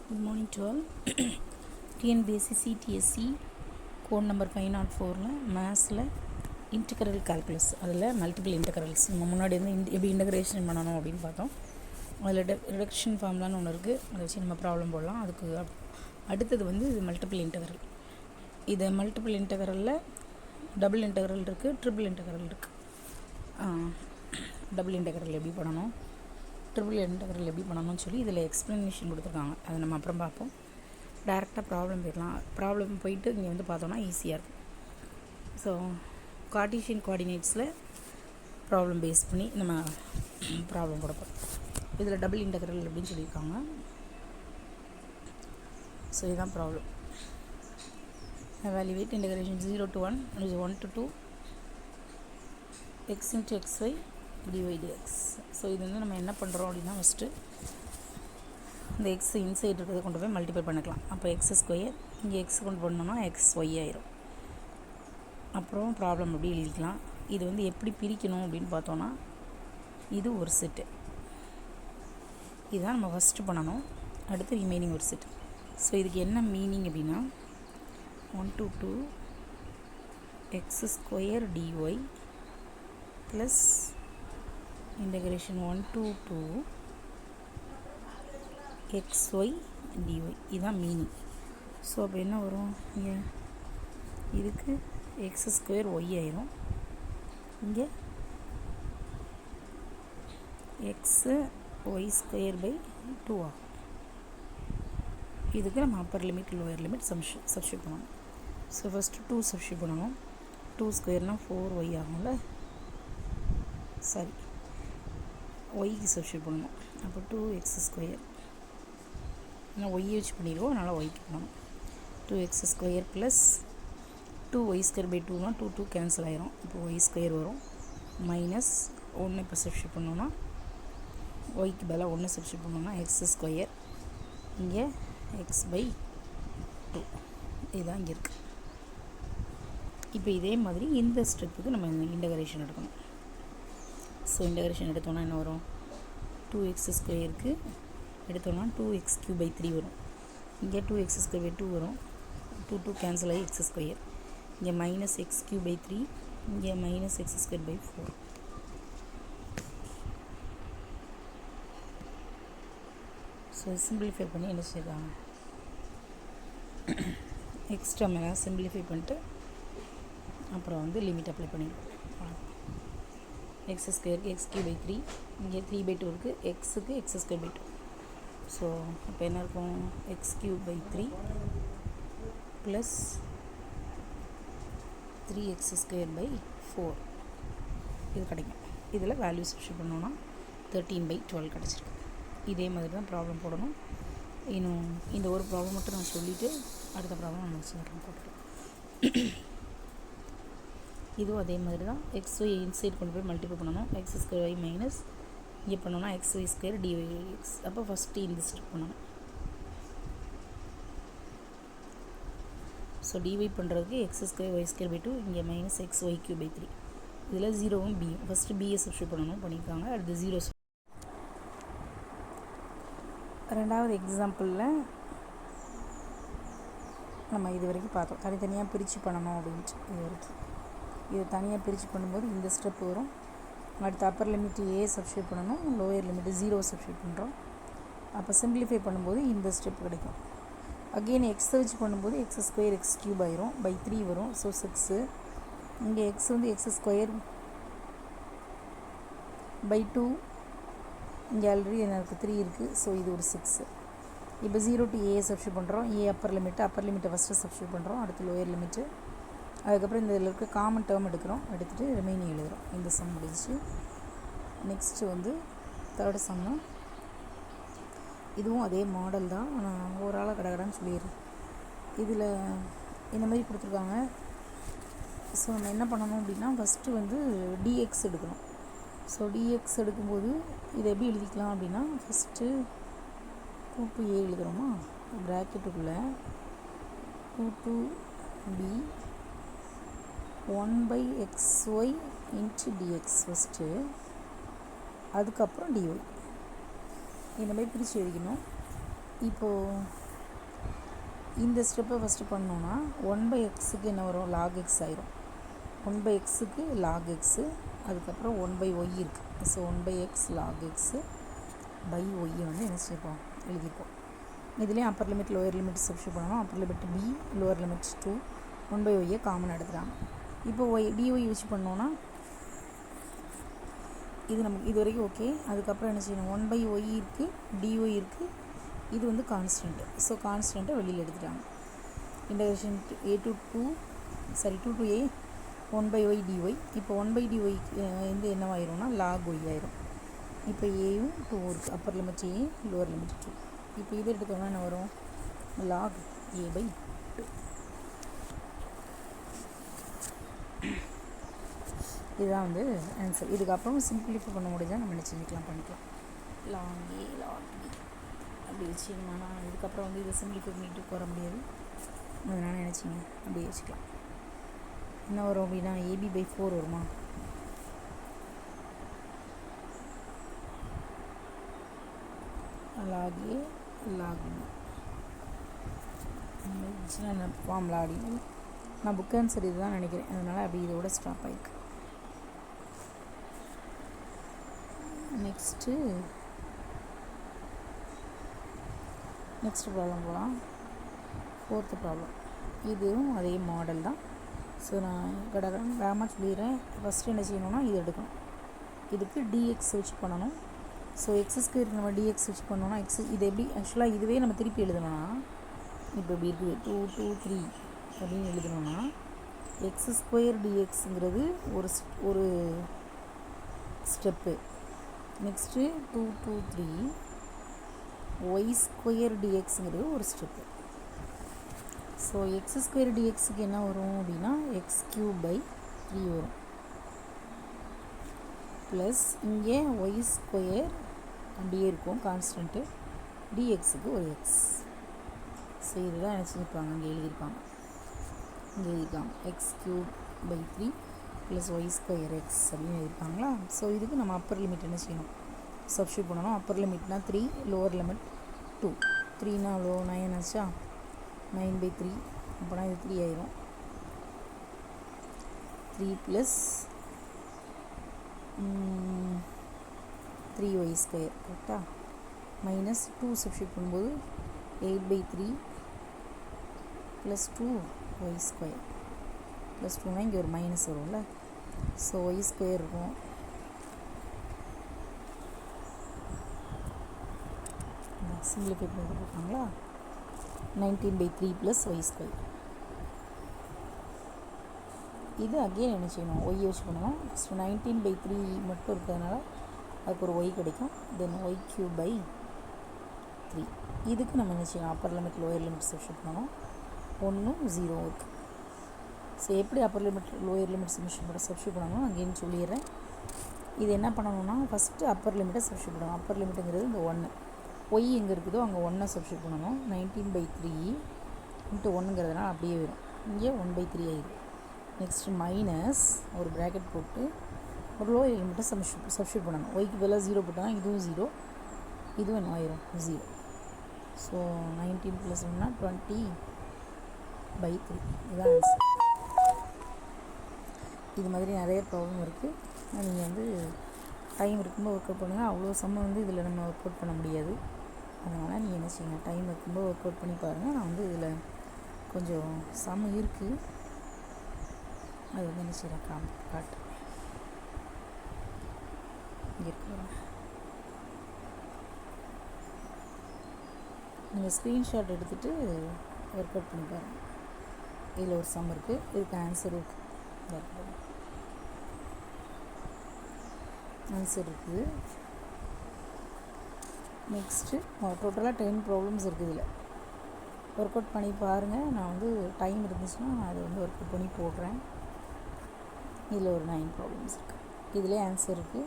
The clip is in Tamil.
Good morning to all. TNBSC CTSC code number 504ல மேத்ஸில் இன்டெக்ரல் கால்குலஸ் அதில் மல்டிபிள் இன்டெக்ரல்ஸ் நம்ம முன்னாடி வந்து எப்படி இன்டெக்ரேஷன் பண்ணணும் அப்படின்னு பார்த்தோம். அதில் ரிடக்ஷன் ஃபார்ம்லான்னு ஒன்று இருக்குது, அதை வச்சு நம்ம ப்ராப்ளம் போடலாம். அதுக்கு அடுத்தது வந்து இது மல்டிபிள் இன்டெக்ரல். இது மல்டிபிள் இன்டெக்ரலில் டபுள் இன்டெக்ரல் இருக்குது, ட்ரிபிள் இன்டெக்ரல் இருக்குது. டபுள் இன்டெக்ரல் எப்படி பண்ணணும், ட்ரிபிள் இன்டெக்ரல் எப்படி பண்ணணும்னு சொல்லி இதில் எக்ஸ்ப்ளனேஷன் கொடுத்துருக்காங்க. அதை நம்ம அப்புறம் பார்ப்போம். டேரெக்டாக ப்ராப்ளம் போயிடலாம். ப்ராப்ளம் போயிட்டு இங்கே வந்து பார்த்தோன்னா ஈஸியாக இருக்கும். ஸோ கார்ட்டீசியன் கோஆர்டினேட்ஸில் ப்ராப்ளம் பேஸ் பண்ணி நம்ம ப்ராப்ளம் கொடுப்போம். இதில் டபுள் இன்டெக்ரல் அப்படின்னு சொல்லியிருக்காங்க. ஸோ இதுதான் problem. Evaluate integration 0 to 1 and 1 to 2 x into xy dy dx. So இது வந்து நம்ம என்ன பண்ணுறோம் அப்படின்னா, ஃபஸ்ட்டு இந்த எக்ஸ் இன்சைட் இருக்கிறத கொண்டு போய் மல்டிப்ளை பண்ணிக்கலாம். அப்போ எக்ஸ் ஸ்கொயர் இங்கே எக்ஸ் கொண்டு போனோம்னா எக்ஸ் ஒய் ஆயிரும். அப்புறம் ப்ராப்ளம் அப்படி எழுதிக்கலாம். இது வந்து எப்படி பிரிக்கணும் அப்படின்னு பார்த்தோன்னா, இது ஒரு செட்டு, இதுதான் நம்ம ஃபஸ்ட்டு பண்ணணும். அடுத்து ரிமைனிங் ஒரு செட்டு. ஸோ இதுக்கு என்ன மீனிங் அப்படின்னா, 1 to 2 x square d y plus integration 1 to 2 xy dy. இதுதான் மீனிங். ஸோ அப்போ என்ன வரும், இங்கே இதுக்கு எக்ஸ் ஸ்கொயர் ஒய் ஆயிரும், இங்கே எக்ஸு ஒய் ஸ்கொயர் பை 2 ஆகும். இதுக்கு நம்ம Appar limit lower limit substitute பண்ணணும். ஸோ ஃபஸ்ட்டு 2 சப்ஸ்டியூட் பண்ணணும். 2 ஸ்கொயர்னால் 4y ஆகும்ல, சாரி ஒய்க்கு சப்ஸ்டியூட் பண்ணணும். அப்போ 2x ஸ்கொயர், ஏன்னா ஒய் யூஸ் பண்ணிடுவோம், அதனால் ஒய்க்கு பண்ணணும். 2x square plus 2y square by 2னா 2 கேன்சல் ஆயிரும். இப்போ ஒய் ஸ்கொயர் வரும், மைனஸ் 1 இப்போ சப்ஸ்டியூட் பண்ணோன்னா ஒய்க்கு பதிலாக 1 சப்ஸ்டியூட் பண்ணோன்னா எக்ஸ் ஸ்கொயர், இங்கே எக்ஸ் பை 2 இதுதான் இங்கே இருக்குது. இப்போ இதே மாதிரி இந்த ஸ்டெப்புக்கு நம்ம இன்டெக்ரேஷன் எடுக்கணும். ஸோ இன்டெக்ரேஷன் எடுத்தோன்னா என்ன வரும், 2x ஸ்கொயருக்கு எடுத்தோன்னா 2x கியூப் பை 3 வரும். இங்கே 2x ஸ்கொயர் பை 2 வரும், 2 கேன்சல் ஆகி எக்ஸ் ஸ்கொயர், இங்கே மைனஸ் எக்ஸ் கியூப் பை 3, இங்கே minus x square by 4. So simplify பண்ணி என்ன செய்யறாங்க, எக்ஸ்ட்ரா மேலே சிம்பிளிஃபை பண்ணிட்டு அப்புறம் வந்து லிமிட் அப்ளை பண்ணிடுவோம். எக்ஸ் ஸ்கொயருக்கு எக்ஸ் கியூப் பை 3, இங்கே 3 பை 2 இருக்குது, எக்ஸுக்கு எக்ஸ் ஸ்கொயர் பை 2. ஸோ இப்போ என்ன இருக்கும், x cube by 3 plus 3x square by 4 இது கிடைக்கும். இதில் வேல்யூ சப்ஸ்டியூட் பண்ணோன்னா 13/12 கிடச்சிருக்கு. இதே மாதிரி தான் ப்ராப்ளம் போடணும். இன்னும் இந்த ஒரு ப்ராப்ளம் மட்டும் நான் சொல்லிவிட்டு அடுத்த ப்ராப்ளம் நம்ம சொல்கிறோம் போட்டுருக்கோம். இதுவும் அதே மாதிரி தான். எக்ஸ் ஒய் இன்சைட் கொண்டு போய் மல்டிப்ளை பண்ணணும். எக்ஸ் ஸ்கொயர் ஒய் மைனஸ் இங்கே பண்ணோன்னா x y square d y x. அப்போ ஃபஸ்ட்டு இந்த ஸ்டெப் பண்ணணும். ஸோ டிஒய் பண்ணுறதுக்கு x square y square by 2, இங்கே minus x y cube by 3. இதில் 0வும் பியும் ஃபஸ்ட்டு பியை சப்ஸ்டியூட் பண்ணணும், பண்ணியிருக்காங்க. அடுத்து 0. ரெண்டாவது எக்ஸாம்பிளில் நம்ம இது வரைக்கும் பார்த்தோம், தனித்தனியாக பிரித்து பண்ணணும் அப்படின்ட்டு. இது வரைக்கும் இது தனியாக பிரித்து பண்ணும்போது இந்த ஸ்டெப் வரும். அடுத்து அப்பர் லிமிட் ஏ சப்ஸ்டியூட் பண்ணணும், லோயர் லிமிட் 0 சப்ஸ்டியூட் பண்ணுறோம். அப்போ சிம்பிளிஃபை பண்ணும்போது இந்த ஸ்டெப் கிடைக்கும். அகெயின் எக்ஸ் வச்சு பண்ணும்போது எக்ஸ் ஸ்கொயர் எக்ஸ் கியூப் ஆயிரும், பை 3 வரும். ஸோ 6. இங்கே எக்ஸ் வந்து எக்ஸ் ஸ்கொயர் பை 2, இங்கே ஆல்ரெடி எனக்கு 3 இருக்குது. ஸோ இது ஒரு 6. இப்போ 0 to ஏ சப்ஸ்டியூட் பண்ணுறோம். ஏ அப்பர் லிமிட்டை ஃபஸ்ட்டு சப்ஸ்டியூட் பண்ணுறோம். அடுத்து லோயர் லிமிட்டு, அதுக்கப்புறம் இந்த இதில் இருக்க காமன் டேர்ம் எடுத்துகிட்டு ரிமைனிங் எழுதுகிறோம். இந்த சம் முடிச்சு. நெக்ஸ்ட்டு வந்து தேர்டு சம்மு. இதுவும் அதே மாடல் தான், நான் ஓவராலாக கடகடான்னு சொல்லிடுறேன். இதில் இந்த மாதிரி கொடுத்துருக்காங்க. ஸோ நம்ம என்ன பண்ணணும் அப்படின்னா, ஃபஸ்ட்டு வந்து டிஎக்ஸ் எடுக்கணும். ஸோ டிஎக்ஸ் எடுக்கும்போது இதை எப்படி எழுதிக்கலாம் அப்படின்னா, first 2 to a எழுதுகிறோமா, ப்ராக்கெட்டுக்குள்ளே 2 to b 1/xy into dx first, அதுக்கப்புறம் dy. இந்த மாதிரி பிரித்து எழுதிக்கணும். இப்போது இந்த ஸ்டெப்பை ஃபஸ்ட்டு பண்ணோன்னா 1/xக்கு என்ன வரும், log x ஆயிரும். 1/xக்கு log x, அதுக்கப்புறம் 1/y இருக்குது. So 1/x log x by y வந்து என்ன செய்யப்போம், எழுதிப்போம். இதுலேயும் upper limit lower limit substitute பண்ணணும். Upper limit b, lower limit 2, 1/y common எடுத்துகிறாங்க. இப்போ dy வச்சு பண்ணோன்னா இது நமக்கு இது வரைக்கும் ஓகே. அதுக்கப்புறம் என்ன செய்யணும், 1/y இருக்குது, dy இருக்குது, இது வந்து கான்ஸ்டன்ட்டு. ஸோ கான்ஸ்டன்ட்டை வெளியில் எடுத்துட்டாங்க. Integration to a 1/y dy. இப்போ 1/dy வந்து என்னவாயிரும்னா log y ஆயிரும். இப்போ ஏயும் 2 இருக்குது, upper limit a, lower limit 2. இப்போ இதை எடுத்தோம்னா என்ன வரும், log a/2. இதுதான் வந்து ஆன்சர். இதுக்கப்புறம் சிம்பிளிஃபை பண்ண முடிஞ்சால் நம்ம என்ன செஞ்சுக்கலாம், பண்ணிக்கலாம். log a log b அப்படி வச்சிங்கன்னா இதுக்கப்புறம் வந்து இதை சிம்பிளிஃபை பண்ணிட்டு வர முடியாது. அதனால் நினச்சிங்க அப்படியே வச்சுக்கலாம். என்ன வரும் அப்படின்னா ab/4 வருமா, log a log b formula அப்படி. நான் புக் ஆன்சர் இது தான் நினைக்கிறேன், அதனால் அப்படி இதோட ஸ்டாப் ஆகிருக்கு. நெக்ஸ்ட் ப்ராப்ளம் போகலாம். 4th problem. இதுவும் அதே மாடல் தான். ஸோ நான் வேகமாக சொல்லிடுறேன். ஃபஸ்ட்டு என்ன செய்யணும்னா இது எடுக்கணும். இதுக்கு dx வச்சு பண்ணணும். ஸோ x2 நம்ம dx வச்சு பண்ணோன்னா இது எப்படி ஆக்சுவலாக இதுவே நம்ம திருப்பி எழுதணும்னா இப்போ இப்படி இருக்குது 2 2 3 அப்படின்னு எழுதணும்னா x2 dxங்கிறது ஒரு ஸ்டெப்பு. நெக்ஸ்ட்டு 2 2 3 y2 dxங்கிறது ஒரு ஸ்டெப்பு. ஸோ x2 dxக்கு என்ன வரும் அப்படின்னா x3/3 வரும். ப்ளஸ் இங்கே y2 அப்படியே இருக்கும் கான்ஸ்டன்ட்டு, dxக்கு ஒரு x. ஸோ இதுதான் என்ன செஞ்சுருப்பாங்க, இங்கே எழுதியிருப்பாங்க x3/3 ப்ளஸ் y2 x அப்படின்னு எழுதியிருப்பாங்களா. ஸோ இதுக்கு நம்ம அப்பர் லிமிட் என்ன செய்யணும், சப்ஸ்டியூட் பண்ணணும். அப்பர் லிமிட்னா 3, லோவர் லிமிட் 2. 3னா அவ்வளோ 9 ஆச்சா, 9/3 அப்போனா இது 3 ஆயிரும். 3 ப்ளஸ் 3y2 கரெக்டாக, மைனஸ் 2 சப்ஸ்டியூட் பண்ணும்போது 8/3 ப்ளஸ் 2y2 ப்ளஸ் 2னா இங்கே ஒரு மைனஸ் வரும்ல. ஸோ y2 இருக்கும். சிம்பிளிஃபை பண்ணி கொடுப்பாங்களா, 19/3 ப்ளஸ் y2. இது அகெயின் என்ன செய்யணும், y வச்சு பண்ணணும். ஸோ 19/3 மட்டும் இருக்கிறதுனால அதுக்கு ஒரு y கிடைக்கும். தென் y3/3. இதுக்கு நம்ம என்ன செய்யணும், Appar limit lower limit substitute பண்ணணும். 1 0 இருக்குது. ஸோ எப்படி Appar limit lower limit substitute பண்ணணும் அகெயின் சொல்லிடுறேன். இது என்ன பண்ணணும்னா ஃபஸ்ட்டு அப்பர் லிமிட்டை சப்ஸ்டியூட் பண்ணணும். அப்பர் லிமிட்டுங்கிறது இந்த 1, y எங்கே இருக்குதோ அங்கே 1 சப்ஸ்டியூட் பண்ணணும். 19/3 இன்ட்டு 1ங்கிறதுனால அப்படியே வரும், இங்கே 1/3 ஆயிடும். நெக்ஸ்ட் மைனஸ் ஒரு ப்ராக்கெட் போட்டு ஒரு லோயர் லிமிட்டை சப்ஸ்டியூட் பண்ணணும். ஒய்க்கு பதிலாக 0 போட்டால் இதுவும் 0, இதுவும் என்ன ஆயிரும் 0. ஸோ 19 + 1 20/3 இதுதான் ஆன்சர். இது மாதிரி நிறைய ப்ராப்ளம் இருக்குது. நீங்கள் வந்து டைம் இருக்கும்போது ஒர்க் அவுட் பண்ணுங்கள். அவ்வளோ சம்ம வந்து இதில் நம்ம ஒர்க் அவுட் பண்ண முடியாது. அதனால் நீங்கள் என்ன செய்யுங்க, டைம் இருக்கும்போது ஒர்க் அவுட் பண்ணி பாருங்கள். நான் வந்து இதில் கொஞ்சம் சம்ம இருக்குது, அது வந்து என்ன செய்கிறேன் காட்டு இங்கே இருக்கிறோம். நீங்கள் ஸ்க்ரீன்ஷாட் எடுத்துகிட்டு ஒர்க் அவுட் பண்ணி பாருங்கள். இதில் ஒரு சம் இருக்குது, இதுக்கு ஆன்சர் இருக்குது. ஆன்சர் இருக்குது. நெக்ஸ்ட்டு டோட்டலாக 10 ப்ராப்ளம்ஸ் இருக்குது. இதில் ஒர்க் அவுட் பண்ணி பாருங்கள். நான் வந்து டைம் இருந்துச்சுன்னா நான் அதை வந்து ஒர்க் அவுட் பண்ணி போடுறேன். இதில் ஒரு 9 ப்ராப்ளம்ஸ் இருக்குது. இதிலே ஆன்சர் இருக்குது.